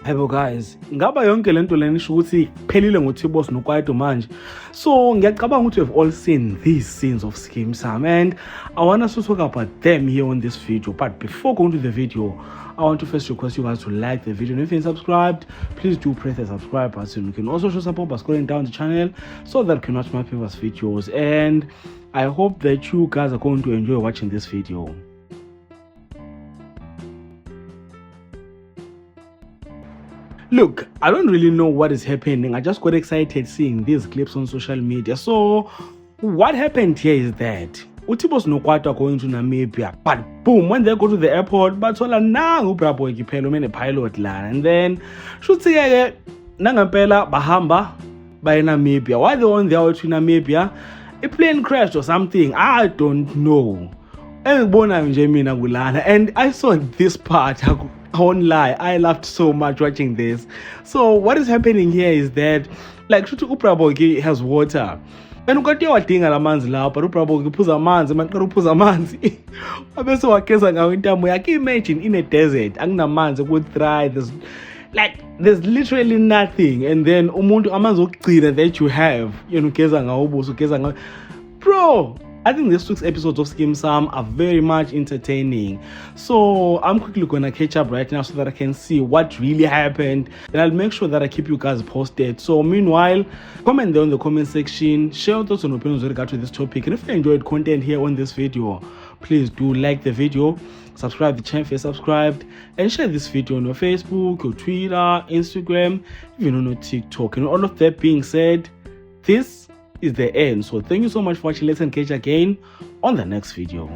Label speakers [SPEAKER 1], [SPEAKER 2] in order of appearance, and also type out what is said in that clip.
[SPEAKER 1] Hello guys, ngaba yonke lento lena isho ukuthi kuphelile ngoThibos noKwaito manje. So ngiyacabanga ukuthi we've all seen these scenes of Skeem Saam, and I want us to talk about them here on this video. But before going to the video, I want to first request you guys to like the video, and if you're subscribed, please do press the subscribe button. You can also show support by scrolling down the channel so that you can watch my previous videos, and I hope that you guys are going to enjoy watching this video. Look, I don't really know what is happening. I just got excited seeing these clips on social media. So, what happened here is that uThibos noKwaito are going to Namibia, but boom, when they go to the airport, bathola nangu Bra Boy Kiphelo mene pilot lana, and then shuthi ke nangempela bahamba by Namibia. Why they on their way to Namibia? A plane crashed or something. I don't know. And I saw this part. I won't lie, I laughed so much watching this. So what is happening here is that, like, shuthi uBra Boy has water, and ukati wadinga lamanzi lapha uBra Boy uphuza amanzi, maqala uphuza amanzi abese wageza ngawo intamo yakhe. Imagine in a desert akunamanzi ukutry, there's literally nothing, and then umuntu amanzi okugcina that you have ugeza ngawo ubuso, ugeza ngawo. Bro, I think this week's episodes of Skeem Saam are very much entertaining. So I'm quickly gonna catch up right now so that I can see what really happened, and I'll make sure that I keep you guys posted. So meanwhile, comment there in the comment section, share your thoughts and opinions with regard to this topic, and if you enjoyed content here on this video, please do like the video, subscribe to the channel if you're subscribed, and share this video on your Facebook, your Twitter, Instagram, even on your TikTok. And all of that being said, this is the end. So thank you so much for watching. Let's engage again on the next video.